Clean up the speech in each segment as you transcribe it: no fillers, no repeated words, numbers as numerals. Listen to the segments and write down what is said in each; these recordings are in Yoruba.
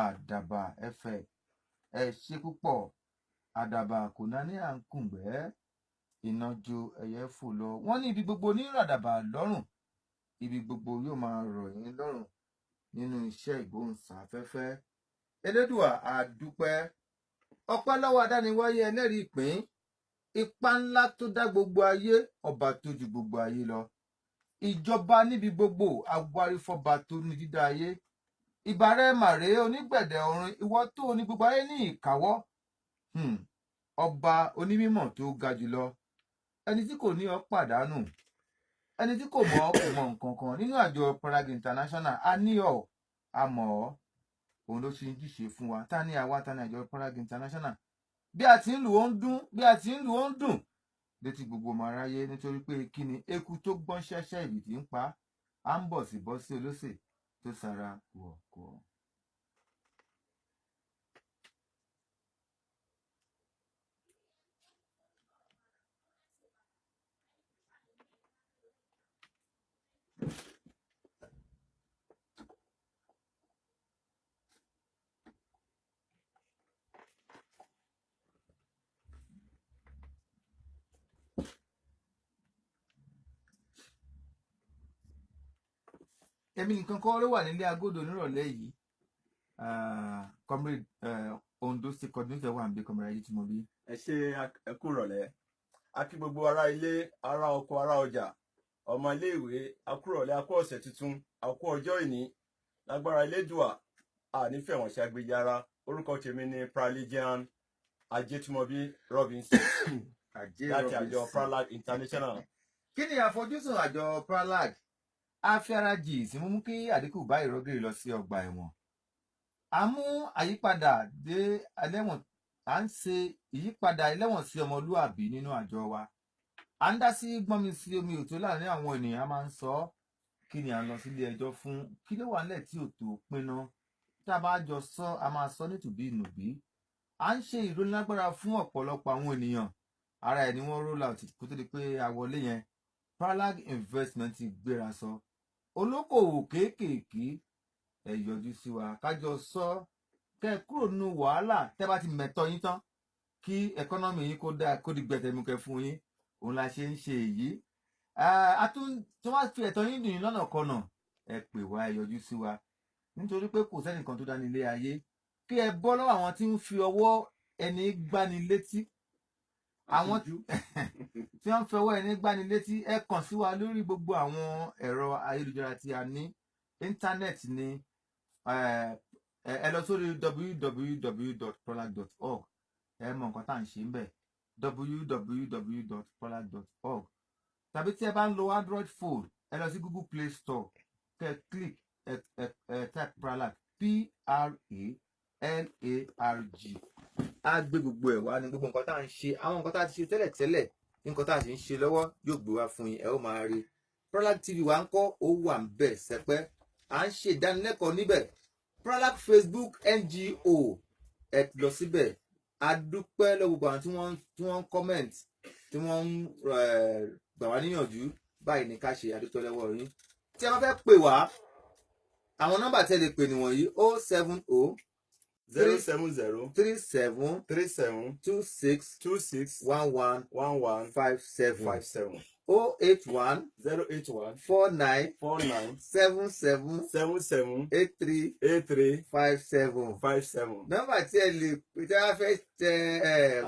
Àdàbà FM. Ẹ ṣé púpọ̀. Àdàbà kò náà ní à ń kùngbẹ́. Iná jó ẹyẹ fò lọ. Wọ́n ní ibi gbogbo ní ràdàbà lọ́rùn. Ibi gbogbo yóò máa rọ̀ yín lọ́rùn nínú iṣẹ́ ìgbóhùnsáfẹ́fẹ́. Elédùà àdúpẹ́. Ọpẹ́ lọ́wọ́ adániwáyé ẹlẹ́rìí ìpín. Ipa ńlá tó dá gbogbo ayé, ọba tó ju gbogbo ayé lọ. Ìjọba níbi gbogbo, agbárífọ́ba tó ní dídá ayé. Ìbàrẹ̀ màrè onígbẹ̀dẹ̀ ọ̀run, ìwọ tó ní gbogbo ayé ní ìkáwọ́. Ọba onímímọ̀ tó ga jùlọ. Ẹni tí kò ní ọ pàdánù. Ẹni tí kò mọ̀ kò mọ̀ nǹkan kan nínú àjọ Prague International. A ní ọ, a mọ̀ ọ́. Òun ló ṣe ń jíṣe fún wa. Ta ni àwa, ta ni àjọ Prague International? Bí a ti ń lù ó ń dún, bí a ti ń lù ó ń dùn létí gbogbo ọmọ aráyé, nítorí pé kí ni eku tó gbọ́n ṣẹ́ṣẹ́ ìbìtì ń pa á ń bọ̀ sí bọ́ sí olóṣè tó sara kùọ̀kùọ̀. Èmi nìkan kọ́ ló wà nílé agodo nírọ̀lẹ́ yìí. Comrade Ondo State coordinator wà níbi Comrade Ayétúmọ̀bí. Ẹ ṣé ẹ kú ìrọ̀lẹ́. A kí gbogbo ará ilé, ará oko, ará ọjà, ọmọ iléèwé, a kú ìrọ̀lẹ́, a kú ọ̀sẹ̀ tuntun, a kú ọjọ́ ìní. Lágbára Elédùà, a nífẹ̀ẹ́ wọn ṣe agbèjára. Orúkọ tèmi ni Praligian Ayétúmọ̀bí Robinson láti àjọ Prague International. Kí ni àfojúsùn àjọ Prague? A fi ara jì sí mímú kí àdínkù bá ìrọ́gìrì lọ sí ọgbà ẹ̀wọ̀n. A mú àyípadà dé ẹlẹ́wọ̀n. À ń ṣe ìyípadà ẹlẹ́wọ̀n sí ọmọlúàbí nínú àjọ wa. À ń dá sí gbọ́nmi sí omi òtó láàrin àwọn ènìyàn. A máa ń sọ kí ni à ń lọ sílé ẹjọ́ fún, kí ló wà nílẹ̀ tí ò tó pinnu. Tá a bá jọ sọ, a máa sọ nítùbí ìnùbí. À ń ṣe ìrónilágbára fún ọ̀pọ̀lọpọ̀ àwọn ènìyàn. Ara ẹ̀ ni wọ́n roll out kó tó di pé a wọlé yẹn. Prague Investment ti gbéra sọ. Olókòwò kéékèèké ẹ yọjú sí wa kájọ sọ kẹ́ kúrò nínú wàhálà tẹ́ bá ti mẹ̀tọ́ yín tán kí ẹkọ́nọ́mì yín kó dáa kó di gbẹ̀tẹ̀mukẹ́ fún yín. Òun la ṣe ń ṣe èyí. Tí wọ́n fi ẹ̀tọ́ yín dùn yín lọ́nà kọnà, ẹ pè wá, ẹ yọjú sí wa, nítorí pé kò sẹ́nìkan tó dání ilé ayé. Kí ẹ bọ́ lọ́wọ́ àwọn tí ń fi ọwọ́ ẹni gbani létí. Àwọn tí wọ́n ń fi ọwọ́ ẹni gbani létí, ẹ kàn sí wa lórí gbogbo àwọn ẹ̀rọ ayélujára tí a ní. Íńtánẹ́ẹ̀tì ni ẹ lọ sórí www.pralag.org. Ẹ mọ nǹkan tá à ń ṣe ń bẹ̀. www.pralag.org. Tàbí tí ẹ bá ń lo Android phone, ẹ lọ sí Google Play Store. Kẹ́ click type Pralag Pralarg. A gbé gbogbo ẹ̀ wá ní gbogbo nǹkan tá à ń ṣe. Àwọn nǹkan tá a ti ṣe tẹ́lẹ̀ nǹkan tá a sì ń ṣe lọ́wọ́ yóò gbé wá fún yín, ẹ ó máa rí. Pralag TV wa ń kọ́, ó wà ń bẹ̀ sẹ́pẹ́. À ń ṣe ìdánilẹ́kọ̀ọ́ níbẹ̀. Pralag Facebook NGO, ẹ lọ síbẹ̀. A dúpẹ́ lọ́wọ́ gbogbo àwọn tí wọ́n ń comment, tí wọ́n ń gbà wá níyànjú. Báyìí ni ká ṣe, àdúpẹ́ lọ́wọ́ yín. Tí ẹ bá fẹ́ pè wá, àwọn nọ́mbà tẹ́ lè pè nìwọ̀nyí: 070 070 37 37 26 26 11 11 57 57 081 081 49 49 77 77 83 83 57. 57. Nọ́mbà tí ẹ lè pè tí a fẹ́ tẹ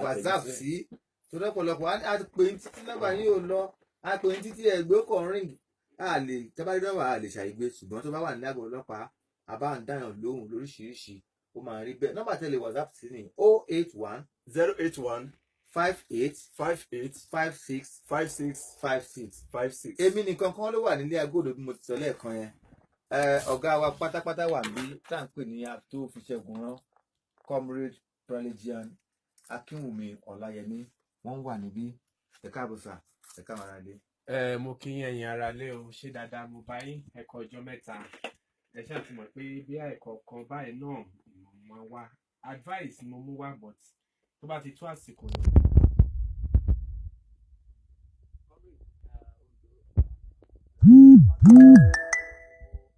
WhatsApp sí, tó lọ́pọ̀lọpọ̀ a ti pè ní títí nọ́mbà yìí ò lọ, a pè ní títí ẹgbẹ́ kan ring. A lè tẹ́bárí nọ́mbà a lè ṣàìgbé, ṣùgbọ́n tó bá wà ní àgọ́ ọlọ́pàá, a bá ń dáyàn lóhùn lóríṣiríṣi, ó máa rí bẹ́ẹ̀. Nọ́mbà tí ẹ lè WhatsApp sí ni 081 081 58 58 56 56 56. 56. Èmi nìkan kan ló wà nílé agodo bí mo ti sọ lẹ́ẹ̀kan yẹn. Ọ̀gá wa pátápátá wà níbí tá à ń pè ní tó fi ṣẹ́gun rán, Comrade Praligian Akínwùmí Ọláyẹmí, wọ́n wà níbí. Ẹ káàbọ̀ sà, ẹ káàbọ̀ ara lé. Mo kí yín ẹ̀yin ará lé o, ṣé dáadáa mo bá yín, ẹ kú ọjọ́ mẹ́ta. Ẹ ṣáà ti mọ̀ pé bí ẹ̀kọ́ kan báyìí náà mo máa wá advice mo mú wá, but tó bá ti tó àsìkò ni.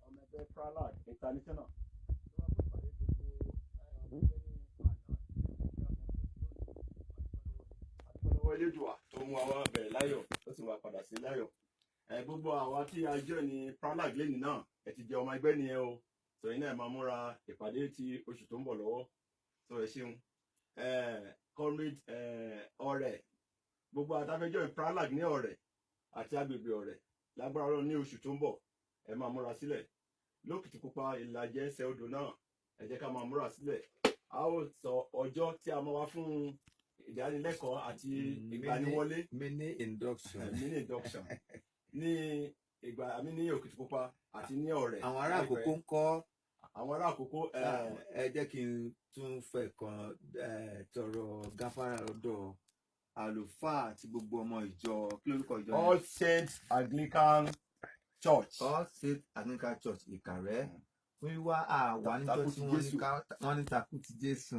ọmọ ẹgbẹ́ Pralag International Elédùà tó mú wa bẹ̀rẹ̀ láyọ̀ ó sì wá padà sí láyọ̀. Gbogbo àwa tí a jọ ní Pralag lẹ́nìí náà ẹ ti jẹ́ ọmọ ẹgbẹ́ nìyẹn o. So yín náà máa múra ìpàdé ti oṣù tó ń bọ̀ lọ́wọ́. So ẹ ṣeun. Comrade Ọ̀rẹ́, gbogbo àtàfẹ́jọ́ Pralag ní Ọ̀rẹ́ àti agbègbè Ọ̀rẹ́ lágbára Ọlọ́run ní oṣù tó ń bọ̀ ẹ máa múra sílẹ̀. Lókìtìpupa Ìlàjẹ ẹsẹ̀ odò náà ẹ jẹ́ ká máa múra sílẹ̀. A ó sọ ọjọ́ tí a máa wá fún ìdánilẹ́kọ̀ọ́ àti ìgbaniwọlé mini induction ní ìgbà àmì ní Òkìtìpupa àti ní Ọ̀rẹ́. àwọn ará Àkókó ń kọ́. Àwọn ará Àkókó ẹ jẹ́ kí n tún fẹ́ kan tọrọ gáfárà lọ́dọ̀ àlùfáà àti gbogbo ọmọ ìjọ kí lórúkọ ìjọ yẹn? All Saints Anglican Church. All Saints Anglican Church Ìkàrẹ́ fún wíwá àwa níjọ́ tí wọ́n ní takú ti Jésù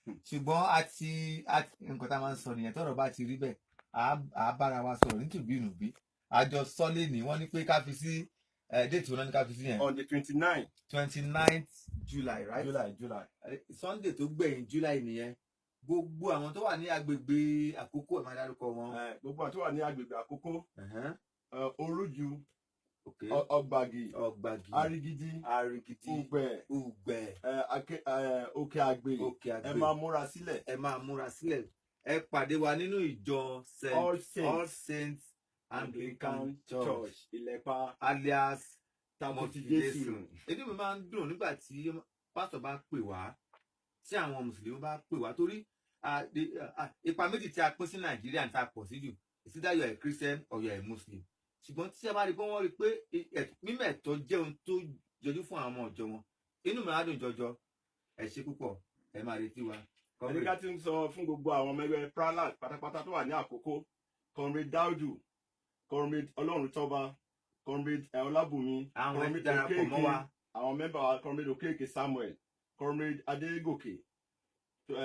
ṣùgbọ́n àti nǹkan tá a máa ń sọ nìyẹn tọ́rọ̀ bá ti rí bẹ́ẹ̀ à bára wa sọ̀rọ̀ nítùbínùbí àjọ sọ́lé ní wọ́n ní pé ká fi sí déètì wọn ní ká fi sí yẹn. On the 29th July, right? July. Sunday tó gbẹ̀yìn July nìyẹn. Gbogbo àwọn tó wà ní agbègbè Àkókó ẹ̀ máa dárúkọ wọn. Gbogbo àwọn tó wà ní agbègbè Àkókó, Orújú, Ọ̀gbàgì, Arigidi, Ùgbẹ̀, Òkè Àgbè. Ẹ máa múra sílẹ̀. Ẹ pàdé wa nínú ìjọ All Saints Anglican Church Ìlẹ̀pa alias Tamoti Jésù. Inú mi máa ń dùn nígbà tí pásítọ̀ bá pè wá, tí àwọn mùsùlùmí bá pè wá torí ipa méjì tí a pín sí Nàìjíríà tí a pọ̀ sí jù, it's either you are a Christian or you are a Muslim. Ṣùgbọ́n tí a bá rí pé wọ́n rí pé mímọ̀ ẹ̀tọ́ jẹ́ ohun tó jọjú fún àwọn ọmọ ọ̀jọ̀ wọn, inú mi á dùn jọjọ. Ẹ ṣé púpọ̀, ẹ máa retí wa. Ẹnìká ti ń sọ fún gbogbo àwọn ọmọ ẹgbẹ́ Pralag pátápátá tó wà ní Àkókó, Comrade Daudu, Comrade Ọlọ́runtóba, Comrade Ọlábùnmi, Comrade Okeke, àwọn mẹ́mbà wa Comrade Okeke Samuel, Comrade Adégòkè,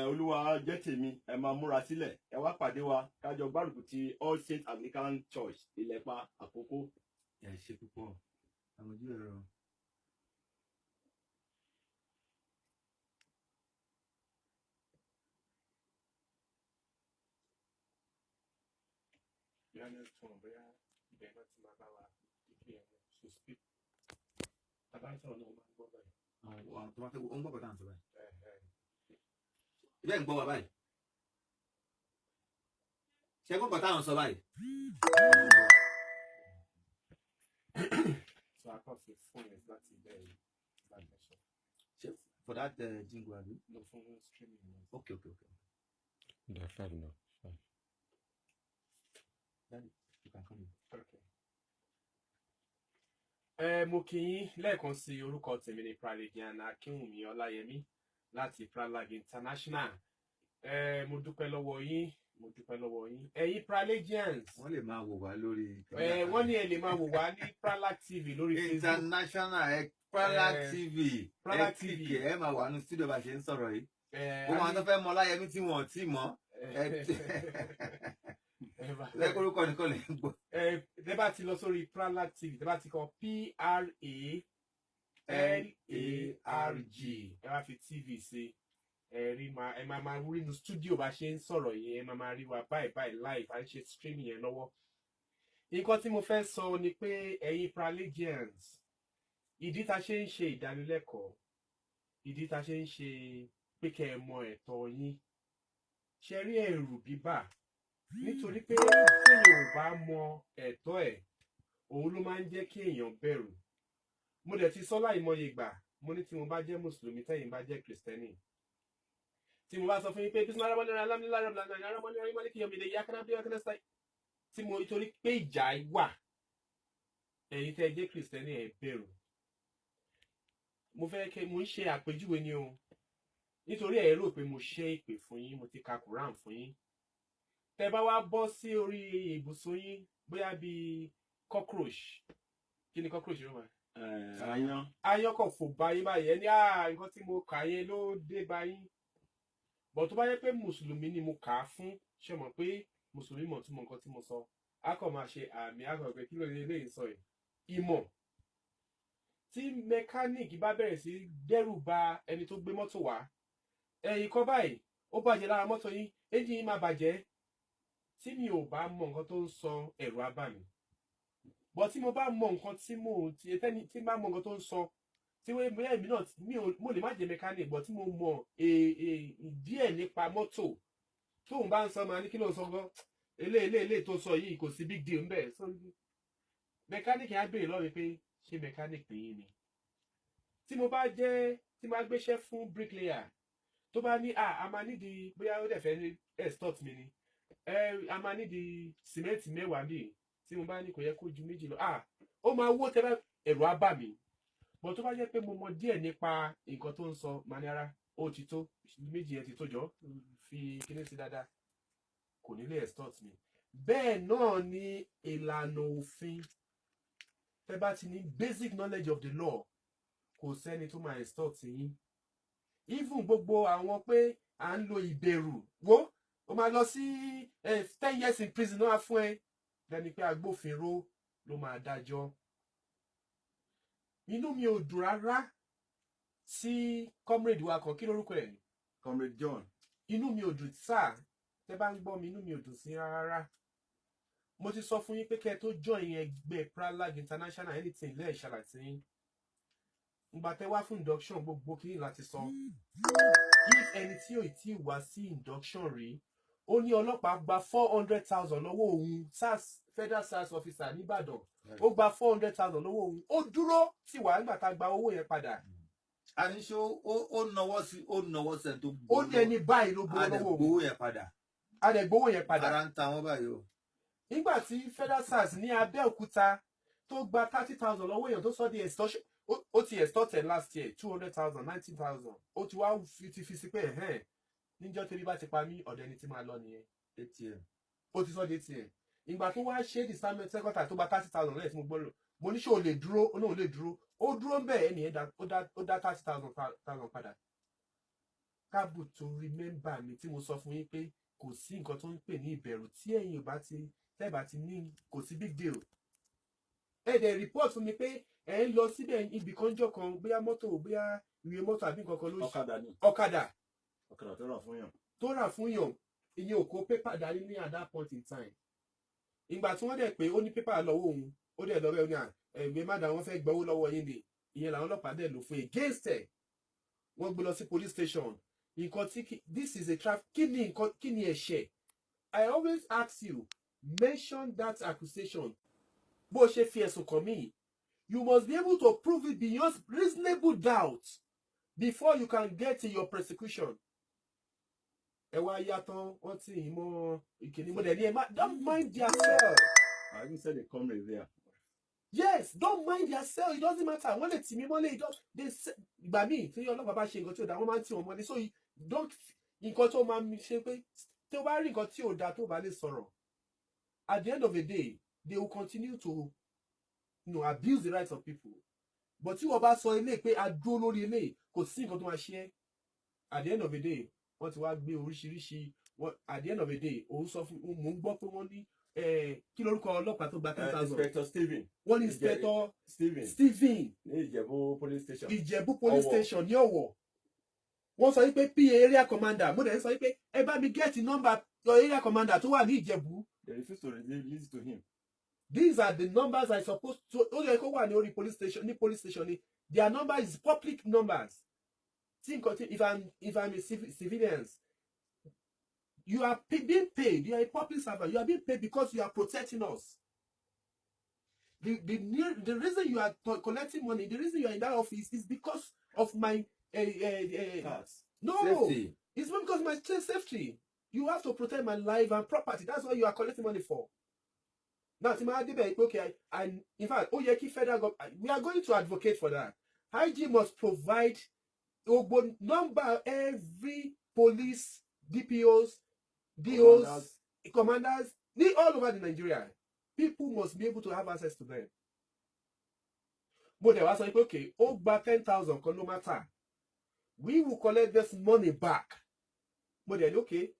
Olúwa jẹ́ tèmi, ẹ máa múra sílẹ̀, ẹ wá pàdé wa kájọ gbárùkù ti All Saints Anglican Church Ìlẹ̀pa Àkókó. Ẹ ṣé púpọ̀, àwọn ojú ẹ̀rọ. Àwọn tó máa fẹ́ ń gbọ́ bọ̀dá àǹtọ̀ báyìí. Ibẹ̀ ń gbọ́ wa báyìí. Ṣé gbọ́ bọ̀dá àwọn sọ báyìí? So I can't say phone is not in there. For that jingle, have you? No phone streaming. Okay. They're fine now. Fine. Daddy, you can come in. Okay. Mo kí yín lẹ́ẹ̀kan sí orúkọ tèmi ní Pralagian Akínwùmí Ọláyẹmí láti Pralag International. Mo dúpẹ́ lọ́wọ́ yín. Ẹ̀yin Pralagians. Wọ́n lè máa wò wá lórí. Wọ́n ní ẹ lè máa wò wá ní Pralag TV lórí Facebook. International Pralag TV. Pralag TV. Ẹ máa wà ní studio bá ṣe ń sọ̀rọ̀ yìí. Ó máa tó fẹ́ mọ Ọláyẹmí tí wọ́n ti mọ̀. Lẹ́kọ̀ọ́rúkọ nìkan lè ń gbọ́. Tẹ́ bá ti lọ sórí Pralag TV, tẹ́ bá ti kọ PRALARG, ẹ wá fi TV sí. Ẹ máa rí inú studio bá ṣe ń sọ̀rọ̀ yẹn, ẹ máa rí wa báyìí live, à ń ṣe streaming yẹn lọ́wọ́. Nǹkan tí mo fẹ́ sọ ni pé ẹ̀yin Pralagians, ìdí tá ṣe ń ṣe ìdánilẹ́kọ̀ọ́, ìdí tá ṣe ń ṣe pé kẹ́ ẹ mọ ẹ̀tọ́ yín, ṣe rí ẹ̀rù bíbà nítorí pé téèyàn ò bá mọ ẹ̀tọ́ ẹ̀, òun ló máa ń jẹ́ kí èèyàn bẹ̀rù. Mo dẹ̀ ti sọ láìmọye ìgbà, mo ní tí mo bá jẹ́ mùsùlùmí tẹ́yin bá jẹ́ kìrìsìtẹ́nì, tí mo bá sọ fún yín pé tí mo nítorí pé ìjà wà, ẹ̀yin tẹ́ jẹ́ kìrìsìtẹ́nì ẹ bẹ̀rù. Mo fẹ́ kí mo ń ṣe àpèjúwe ni o, nítorí ẹ rò pé mo ṣe ìpè fún yín, mo ti ka Quran fún yín. Tẹ́ bá wá bọ́ sí orí ibùsùn yín bóyá bí cockroach, kí ni cockroach ló máa? Aáyán kò fò bá yín báyìí, ẹni nǹkan tí mo kà yẹn ló dé bá yín. Bọ̀ tó bá yẹ pé mùsùlùmí ni mo kà á fún, ṣe mọ̀ pé mùsùlùmí mọ̀ tún mọ̀ nǹkan tí mo sọ, a kò máa ṣe àmì àgbà pé kí ló lè léyìn sọ yìí. Ìmọ̀ tí mẹkáníìkì bá bẹ̀rẹ̀ sí dẹ́rù ba ẹni tó gbé mọ́tò wá, ẹ̀yìn kan báyìí ó bàjẹ́ lára mọ́tò yín, ẹ́ńjìn yín máa bàjẹ́. tí mi ò bá mọ nǹkan tó ń sọ ẹ̀rù á bà mí but tí mo bá mọ nǹkan tí bá mọ nǹkan tó ń sọ tí wọ́n bóyá èmi náà mo lè má jẹ́ mechanic but tí mo mọ díẹ̀ nípa mọ́tò tóun bá ń sọ máa ní kí ló ń sọ gan eléyìí tó sọ yìí kò sí big deal ńbẹ̀ so mechanic á béèrè lọ́wọ́ mi pé ṣé mechanic nìyí ni tí mo bá gbéṣẹ́ fún bricklayer tó bá ní a máa nídìí bóyá ó dẹ̀ fẹ́ extort mi ni a máa nídìí sìmẹ́ǹtì 10 bíi tí mo bá ní kò yẹ kó ju 2 lọ ó máa wó tẹ́lẹ̀ ẹ̀rù á bà mí but tó bá jẹ́ pé mo mọ díẹ̀ nípa nǹkan tó ń sọ màá ní ara ó ti tó 2 yẹn ti tó jọ fi kíní sí dáadáa kò ní lè extort mi bẹ́ẹ̀ náà ni ìlànà òfin tẹ́ bá ti ní basic knowledge of the law kò sẹ́ni tó máa extort yín even gbogbo àwọn pé à ń lo ìbẹ̀rù wo ó máa lọ sí 10 years in prison náà fún ẹ lẹ́ni pé agbófinró ló máa dájọ́ inú mi ò dùn rárá sí comrade wa kan kí lórúkọ ẹ̀ comrade John inú mi ò dùn sáà tẹ́ bá ń gbọ́ mi inú mi ò dùn sí rárá mo ti sọ fún yín pé kẹ́ ẹ tó join ẹgbẹ́ Pralag International anything lẹ́ẹ̀ ṣàlàtì ìgbà tẹ́ wá fún induction gbogbo kí ní láti sọ if ẹni tí ò tí wá sí induction rí ó ní ọlọ́pàá gba 400,000 lọ́wọ́ òun federal SARS officer nìbàdàn ó gba 400,000 lọ́wọ́ òun ó dúró tí wàá nígbà tá a gba owó yẹn padà. àníṣe ó nawọ́ sí ẹ̀ tó gbowó ó ní ẹni báyìí ló gbowó lọ́wọ́ òun adẹ̀gbowó yẹn padà. ara ń ta wọ́n báyìí o. nígbà tí federal SARS ní Abẹ́òkúta tó gba 30,000 lọ́wọ́ èèyàn tó sọ di extortion ó ti extorted last year 200,000 19,000 ó ti wá fi sí pé níjọ́ tẹ́bí bá ti pa mí ọ̀dọ̀ ẹni tí máa lọ nìyẹn ATM ó ti sọ di ATM ìgbà tó wá ṣe disarmament secretary tó gba 30,000 lẹ́yìn tí mo gbọ́ lò mo ní ṣé o lè dúró ó náà lè dúró ó dúró ń bẹ̀ ẹni yẹn ó dá 30,000 padà káàbù tó remember mi tí mo sọ fún yín pé kò sí nǹkan tó ń pè ní ìbẹ̀rù tí ẹ̀yin tẹ́ẹ̀bà ti ní kò sí big deal dẹ̀ report fún mi pé ẹ̀ ń lọ síbẹ̀ ibì kan jọ kan bóyá mọ́tò bóyá ìwé mọ́tò àbí nǹkan kan ló ṣe ọ̀kadà tó rà fún yàn ìyẹn ò kó pépà dání ní at that point in time ìgbà tí wọ́n dẹ̀ pé ó ní pépà lọ́wọ́ òun ó dẹ̀ lọ́wọ́ ní ẹgbẹ́ má dá wọn fẹ́ gbowó lọ́wọ́ yín ni ìyẹn làwọn ọlọ́pàá dẹ̀ lò fún against ẹ̀ wọ́n gbé lọ sí police station nǹkan tí this is a traffic kí ni ẹ̀ṣẹ̀ I always ask you mention that accusation bó ṣe fi ẹ̀sùn kàn mí you must be able to prove it beyond reasonable doubt before you can get to your prosecution. Ẹ wá yàtọ̀ wọ́n ti yín mọ́ ìkíní mo dẹ̀ ní ẹ má don't mind yourself. I even said a comrade there. Yes, don't mind yourself, it doesn't matter. Wọ́n lè tì mí mọ́lẹ̀ ìgbà míì tí ọlọ́pàá bá ṣe nǹkan tí ò dáa wọ́n máa ń tì wọ́n mọ́lẹ̀ so don't nǹkan tó máa ń ṣe pé tí o bá rí nǹkan tí ò dáa tó bá lè sọ̀rọ̀ at the end of the day they will continue to abuse the rights of people but tí wọ́n bá sọ ilé pé a dúró lórí ilé kò sí nǹkan tó máa ṣe é at the end of the day wọ́n ti wá gbé oríṣiríṣi at the end of the day òun sọ fún mò ń gbọ́ pé wọ́n ní kí lórúkọ ọlọ́pàá tó gba 10,000 Inspector Stephen wọ́n ní Inspector Stephen ní Ìjẹ̀bú police station ní Ọ̀wọ̀ wọ́n sọ wípé PA area commander mo dẹ̀ sọ wípé ẹ bá mi get number your area commander tó wà ní Ìjẹ̀bú. They refuse to release to him. These are the numbers I supposed to ó yẹ kó wà ní orí police station ni their number is public numbers. If I'm a civilians, you are being paid. You are a public servant. You are being paid because you are protecting us. The reason you are collecting money, the reason you are in that office is because of my no, safety. It's not because of my safety. You have to protect my life and property. That's what you are collecting money for. Now, okay, and in fact, federal government, we are going to advocate for that. IG must provide number every police, DPOs, DOs, commanders, all over the Nigeria. People must be able to have access to them. But they were saying, okay, over 10,000 no matter. We will collect this money back. But then, okay,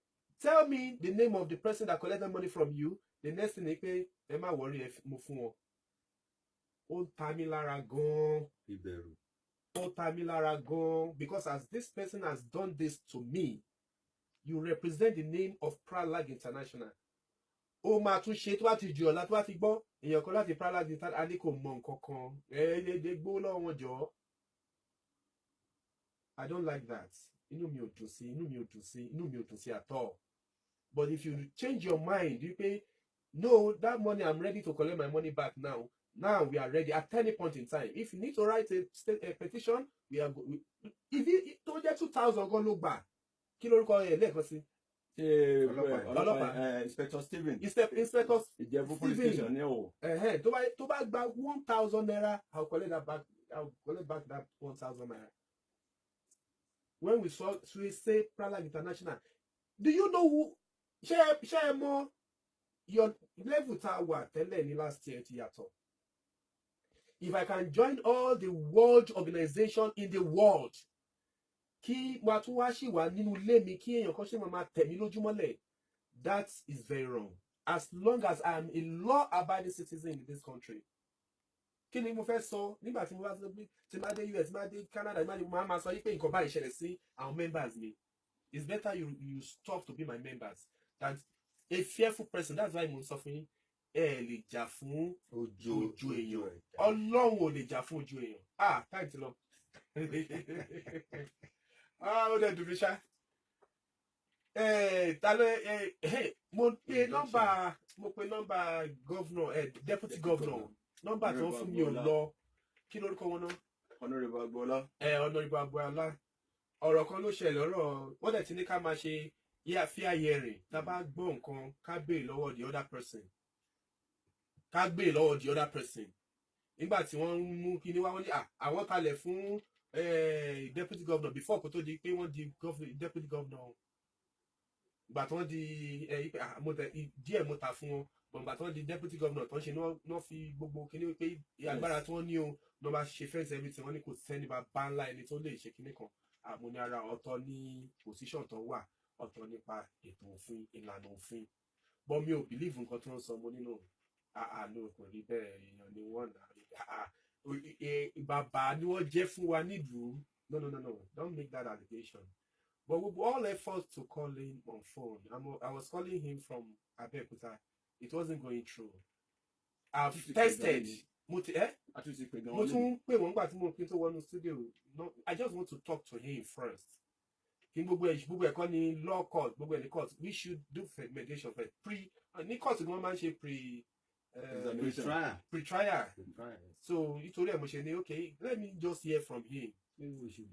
tell me the name of the person that collected money from you. The next thing they pay, am I worry if move on Tamilara gone. Tamilara gone. Because as this person has done this to me, you represent the name of Pralag International. ó máa tún ṣe tó bá ti jù ọ̀la tó bá ti gbọ́ èèyàn kan láti Pralag a ní kò mọ nǹkan kan ẹ̀ẹ́dẹ́gbẹ́ gbó lọ́wọ́ wọn jọ. I don't like that. Inú mi ò dùn sí, inú mi ò dùn sí, inú mi ò dùn sí at all. But if you change your mind, you pay, no, that money, I'm ready to collect my money back now. Now we are ready at any point in time. If you need to write a petition, we are if it don't get 2,000 go look back. Kí lórúkọ ẹ lẹ́ẹ̀kan sí? ọlọ́pàá Inspector Stephen. Inspector Ìjẹ̀bú police station ní o. tó bá gba 1,000 naira, I'll collect that back. I'll collect back that 1,000 naira. When we say Pralag International, do you know who? Share more. Your level tower tẹ́lẹ̀ ní last year ti yàtọ̀. If I can join all the world organization in the world, kí wàá tún wá ṣì wà nínú ilé mi kí èèyàn kan ṣe máa tẹ̀ mí lójúmọ́lẹ̀, that is very wrong. As long as I am a law-abiding citizen in this country. Kí ni mo fẹ́ sọ nígbà tí mo bá sọ pé tí máa dé US, máa dé Canada, máa sọ yí pé nǹkan báyìí ṣẹlẹ̀ sí àwọn members mi. It's better you stop to be my members than a fearful person. That's why mo sọ fún yín ẹ lè jà fún ojú èèyàn. Ọlọ́run ò lè jà fún ojú èèyàn. Táì ti lọ. Ó dẹ̀ dùn mí ṣá. Mo pe nọ́mbà governor, deputy governor. Nọ́mbà tó ń fún mi ò lọ. Kí lórúkọ wọn náà? Honorable Agboola. Honorable Agboola. Ọ̀rọ̀ kan ló ṣẹlẹ̀ ọ̀rọ̀ wọ́n dẹ̀ ti ní ká máa ṣe fair hearing. Tá a bá gbọ́ nǹkan ká béèrè lọ́wọ́ the other person. Nígbà tí wọ́n ń mú kíní wá wọ́n ní àwọn kalẹ̀ fún deputy governor before kó tó di pé wọ́n di deputy governor. Ìgbà tí wọ́n di díẹ̀ mo ta fún wọn. Ìgbà tí wọ́n di deputy governor tó ń ṣe náà fi gbogbo kíní pé agbára tí wọ́n ní o náà bá ṣe fẹ́ǹsì everything wọ́n ní kò sẹ́ni bá ńlá ẹni tó lè ṣe kíní kan. Àmọ́ ní ara ọ̀tọ̀ ní position tó wà ọ̀tọ̀ nípa ètò òfin ìlànà òfin. But mi ò believe nǹkan tí wọ́n sọ mo nínú àánú kò rí bẹ́ẹ̀ èèyàn ni wọ́n nà bàbá ni wọ́n jẹ́ fún wa nílùú. No, don't make that allegation. But with all efforts to call him on phone, I was calling him from Abeokuta. It wasn't going through. I've tested. Mo tún pè wọ́n gbà tí mo pín tó wọnú studio. No, I just want to talk to him first. Kí gbogbo ẹ̀kọ́ ni law court, gbogbo ẹ̀ ní court. We should do mediation first. Ní court ni wọ́n máa ń ṣe pre-trial. So nítorí ẹ̀ mo ṣe ní okay, let me just hear from him. We should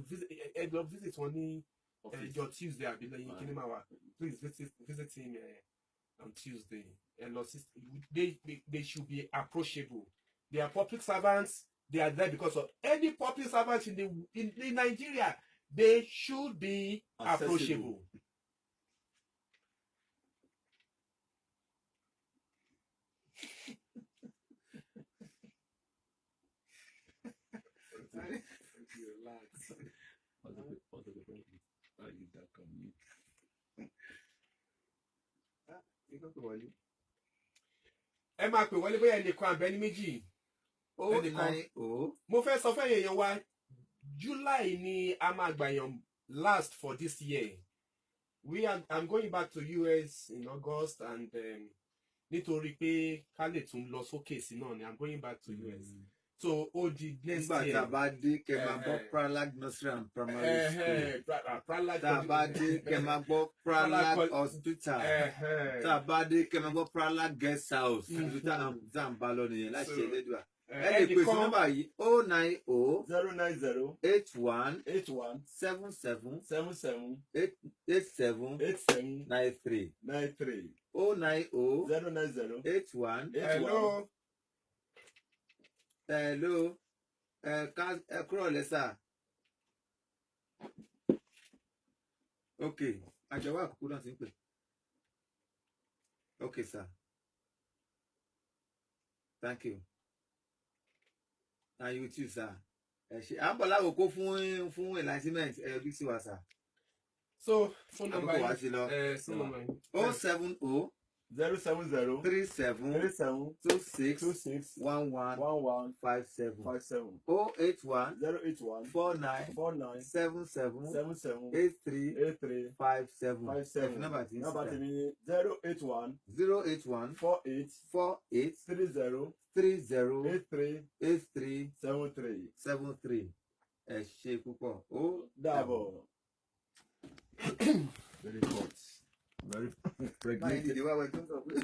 visit wọn ní ọjọ́ Tuesday àbí lẹ́yìn kíní máa wà. Please visit him on Tuesday. They should be approachable. They are public servants. They are there because of any public servants in Nigeria. They should be approachable. Ẹ máa pè wọlé bóyá ẹnìkan àbẹ́ni méjì. Mo fẹ́ sọ fún èèyàn wa July ni a máa gbàyàn last for this year. I'm going back to US in August and nítorí pé ká lè tún lọ sókè sí náà ni I'm going back to US. So ó di next year. Nígbà tá a bá dé kẹ́ máa gbọ́ Pralag Nursery and Primary School. Tá a bá dé kẹ́ máa gbọ́ Pralag Hospital. Tá a bá dé kẹ́ máa gbọ́ Pralag Guest House. Tá a ń bá lọ nìyẹn láti ṣe Elédùà. Ẹ lè pèsè nọ́mbà yìí 090 81 77 87 93 090 81. Hello. Ẹ kúrò lẹ́sà. Okay. Àjọwọ́ àkókò náà ti ń pè. Okay, sir. Thank you. And you too, sir. À ń bọ̀ láwòkó fún enlightenment bí sí wa, sir. So phone number 070 070 37 37 26 26 11 11 57 57 081 081 49 49 77 77 83 83 57 57 nọ́mbà tí ń nọ́mbà síta tèmi ni 081 081 48 48 30 30 83 83 73 73 ẹ ṣé púpọ̀ ó dàbọ̀. very hot very báyìí pregnant. dìde wá wẹ tó ń sọ pé.